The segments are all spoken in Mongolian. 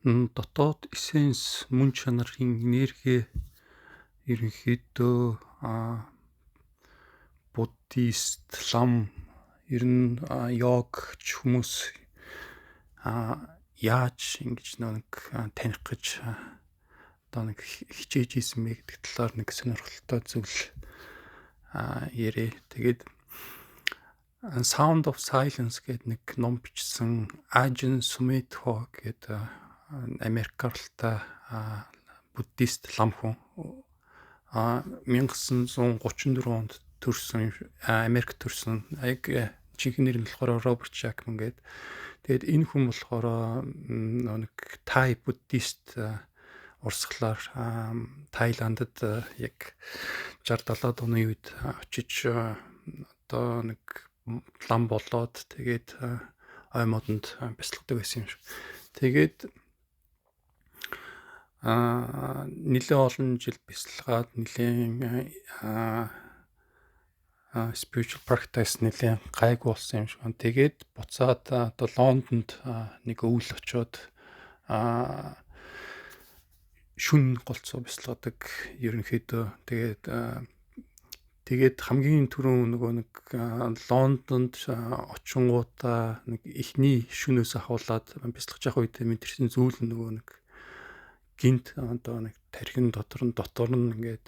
Дотоод эссенс мөн чанарын энерги ерөнхийдөө буддист, лам ер нь йогч хүмүүс яаж ингэж нэг таних гэж одоо нэг хичээж ийсэн бэ гэдэг талаар нэг сонирхолтой зүйл ярэ. Тэгээд Sound of Silence гэдэг нэг ном бичсэн Ajahn Sumedho гэдэг Америкарлтай буддист лам хүн 1934 онд төрсэн Америк төрсэн яг жинхэнэ нэр нь болохоор Роберт Шакман гэдэг. Тэгээд энэ хүн болохоор нэг тай буддист урсгалаар Таиландд яг 60-70-аад оны үед очиж одоо нэг лам болоод тэгээд ой модонд бясалгадаг байсан юм шиг. Тэгээд нэлээд олон жил бясалгаад нэлээд spiritual practice нэлээд гайгүй болсон юм шиг. Тэгээд буцаад одоо Лондонд нэг өвөл очоод шүн голцоо бясалгадаг ерөнхийдөө. Тэгээд хамгийн түрүүн нөгөө нэг Лондонд очингуудаа нэг ихний шүнөөс ахуулаад бясалгаж явах үед мэдэрсэн зүйл нөгөө нэг гинт одоо нэг тархин дотор нь ингээд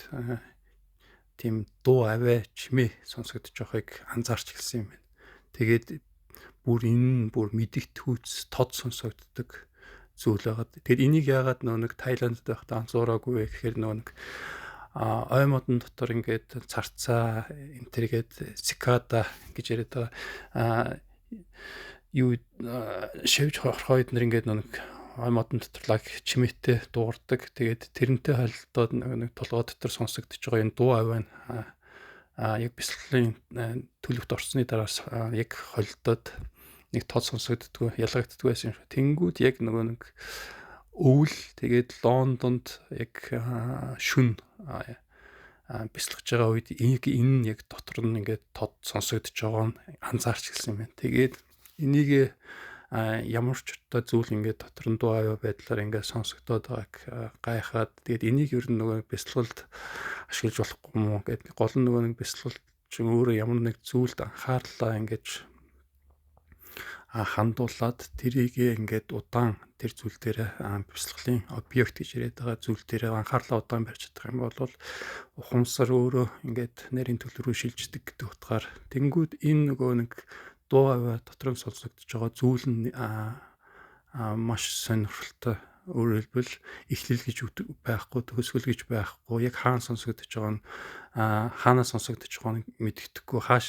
тийм дуу аваа чимээ сонсогдож байгааг анзаарч эхэлсэн юм байна. Тэгээд бүр мэдэгтгүүц тод сонсогддог зүйл байгаад. Тэгээд энийг яагаад нэг Таиландд байхдаа анзаараагүй вэ гэхээр нэг ой модон дотор ингээд царцаа энтергээд цикада гэж яриад байгаа. Юу шивж хорхойд нэр ингээд нэг ой модон дотор лаг чимээтэй дуурдаг. Тэгээд тэрнтэй холилдоод нэг толгой дотор сонсогдож байгаа энэ дуу аваа яг бясалгалын төлөвт орсны дараас яг холилдоод нэг тод сонсогддгоо ялгагддаг байсан юм шиг. Тэнгүүд яг нөгөө нэг өвөл тэгээд Лондонд яг шүн бясалгаж байгаа үед энэ яг дотор нь ингээд тод сонсогдож байгаа нь анзаарч эхэлсэн юм байна. Тэгээд энийг ямар ч одоо зүйл ингээд дотор нь дуу аваа байдлаар ингээд сонсогдоод байгааг гайхаад тэгээд энийг ер нь нөгөө бясалгалд ашиглаж болохгүй мó гэдэг гол нь нөгөө нэг бясалгалч өөрөө ямар нэг зүйлд анхаарлаа ингээд хандуулаад тэрийг ингээд удаан тэр зүйл дээр бясалгалын объект гэж яриад байгаа зүйл дээр анхаарлаа удаан барьж чадах юм бол ухамсар өөрөө ингээд нарийн төлөв рүү шилждэг гэдэг утгаар тэнгүүд энэ нөгөө нэг дуу аваа дотор нь сонсогдож байгаа зүйл нь маш сонирхолтой. Өөрөөр хэлбэл эхлэл гэж байхгүй, төгсгөл гэж байхгүй. Яг хаана сонсогдож байгаа нь хаанаас сонсогдож байгааг мэддэхгүй хааш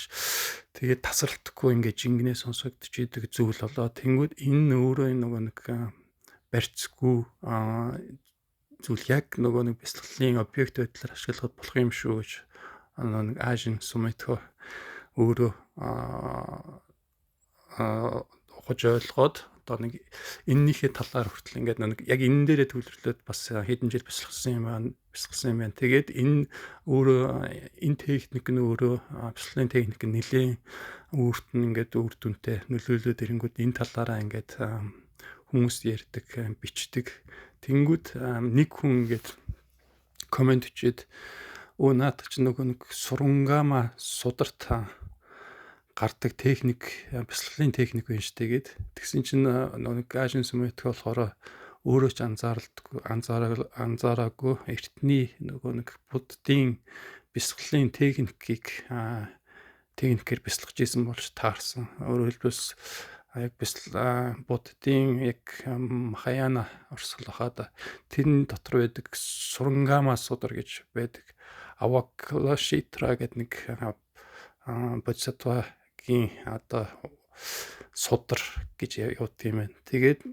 тэгээд тасралтгүй ингээд жингнээ сонсогдож идэг зүйл болоо. Тэнгүүд энэ өөрөө нөгөө нэг барьцгүй зүйл яг нөгөө нэг бясалгалын объект байдлаар ашиглахад болох юм шүү гэж нэг Ajahn Sumedho өөрөө ухаж ойлгоод одоо нэг энэнийхээ талаар хүртэл ингээд нэг яг энэ дээрээ төвлөрлөөд бас хэдэн жил бясалгасан юм байна. Тэгээд энэ өөрөө энэ техник нь өөрөө бясалгалын техник нь нэлээд өөрт нь ингээд үр дүнтэй нөлөөлөд ирэнгүүт энэ талаараа ингээд хүмүүс ярьдаг, бичдэг. Тэнгүүд нэг хүн ингээд комент хийгээд наадах чинь нөгөө нэг сурунгама сударт гардаг техник бясалгалын техник байна шүү дээ. Тэгсэн чинь нэг Ajahn Sumedho болохоор өөрөө ч анзаараагүй эртний нөгөө нэг буддийн бясалгалын техникээр бясалгаж исэн болж таарсан. Өөрөөр хэлбэл яг буддийн яг Махаяна урсгал хаад тэрний дотор байдаг сурунгама судар гэж байдаг. Avalokiteshvara гэдэг нэг бодисаттва одоо судар гэж явуулт юм байна. Тэгээд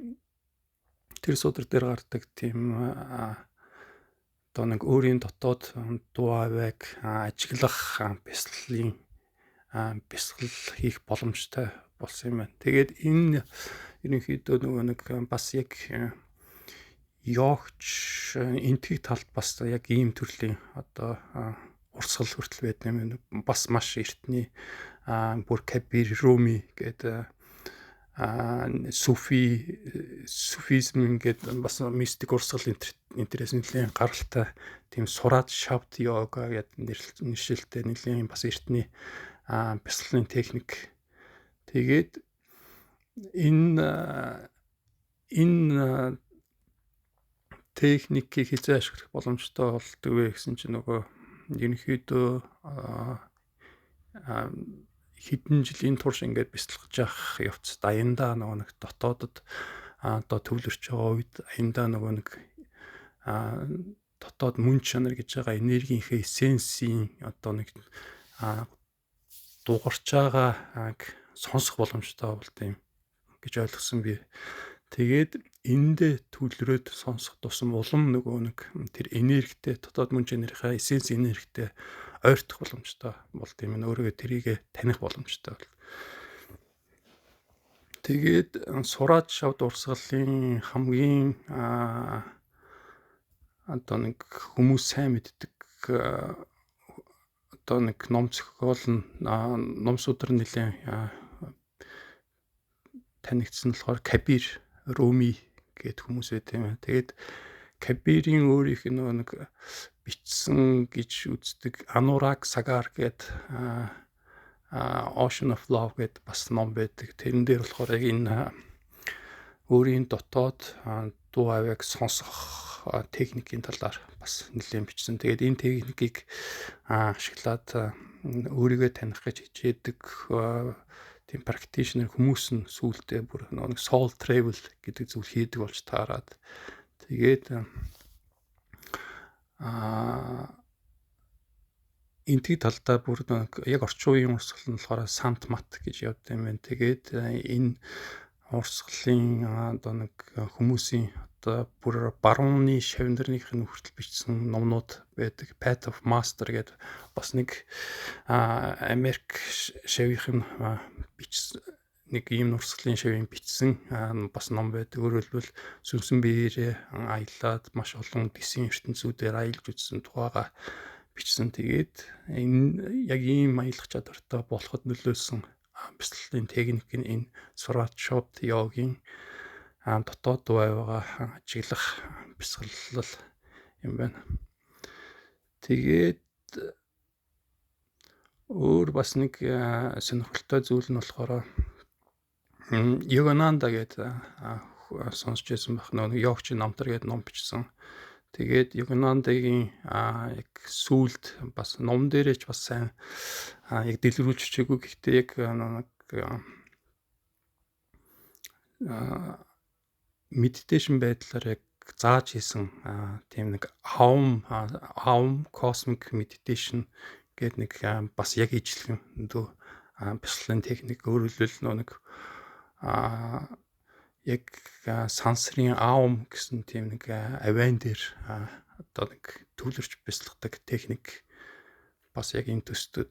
тэр судар дээр гардаг тийм одоо нэг өөрийн дотоод дуу авааг ажиглах бясалгал хийх боломжтой болсон юм байна. Тэгээд энэ ерөнхийдөө нөгөө нэг бас яг йогч энтхийг талд бас яг ийм төрлийн одоо урсгал хүртэл байдаг юм. Бас маш эртний бүр Кабир Руми гэдэг суфизм ингээд бас мистик урсгал интерес нэлийн гаралтай тийм сураад шавд йога гэдэг нэршилтэй нэлийн бас эртний бясалгалын техник. Тэгээд энэ техникийг хязгаар ашиглах боломжтой болдог вэ гэсэн чинь нөгөө ерөнхийдөө хэдэн жилийн турш ингээд бясалгаж явах явц аяндаа нөгөө нэг дотоодод одоо төвлөрч байгаа үед аяндаа нөгөө нэг дотоод мөн чанар гэж байгаа энергийнхээ эссенсийн одоо нэг дугарч байгааг сонсох боломжтой болд юм гэж ойлгосон би. Тэгээд эндээ төвлөрөөд сонсох тусам улам нөгөө нэг тэр энергитэй дотоод мөн чанарынхаа эссенс энергитэй ойртох боломжтой болд юм. Өөрийгөө тэрийг таних боломжтой бол. Тэгээд сураад шавд урсгалын хамгийн одоо нэг хүмүүс сайн мэддэг одоо нэг ном зохиол нь ном судар нэлээд танигдсан болохоор Кабир Руми гэдэг хүмүүс байт юм. Тэгээд Кабирийн өөрийнх нь нэг бичсэн гэж үздэг Анураг Сагар гэдэг Ocean of Love гэдэг бас ном байдаг. Тэрэн дээр болохоор яг энэ өөрийн дотоод дуу авиаг сонсох техникийн талаар бас нэлээд бичсэн. Тэгээд энэ техникийг ашиглаад өөрийгөө таних гэж хичээдэг тийм practitioner хүмүүс нь сүүлдээ бүр нэг soul travel гэдэг зүйл хийдэг болж таарад. Тэгээд энтиг талдаа бүр яг орчин үеийн урсгал нь болохоор Sant Mat гэж явд юм байна. Тэгээд энэ урсгалын одоо нэг хүмүүсийн одоо бүр барууны шавнарных нь хүртэл бичсэн номнууд байдаг. Path of Master гэдэг бас нэг Америк шавийн бичсэн нэг ийм урсгалын шавийн бичсэн бас ном байдаг. Өөрөөр хэлбэл сүнсэн биеэрээ аялаад маш олон дэсийн ертөнцүүдээр аялж үзсэн тухайга бичсэн. Тэгээд энэ яг ийм аялах чадвартай болоход нөлөөлсөн бясалгалын техник нь энэ сураад шавд йогийн дотоод дуу авиагаа ажиглах бясалгал юм байна. Тэгээд өөр бас нэг сонирхолтой зүйл нь болохоор Yogananda гэдэг сонсч байсан байх нэг йогч намтар гэдэг ном бичсэн. Тэгээд Yogananda-гийн яг сүлд бас ном дээрээ ч бас сайн яг дэлгэрүүлж чийгүү. Гэхдээ яг нэг meditation байдлаар яг зааж хийсэн тийм нэг Aum cosmic meditation гэдэг нэг бас яг ижлэн бясалгалын техник. Өөрөөр хэлбэл нэг яг сансрын Aum гэсэн тийм нэг авиан дээр одоо нэг төвлөрч бясалгадаг техник бас яг энэ төстэй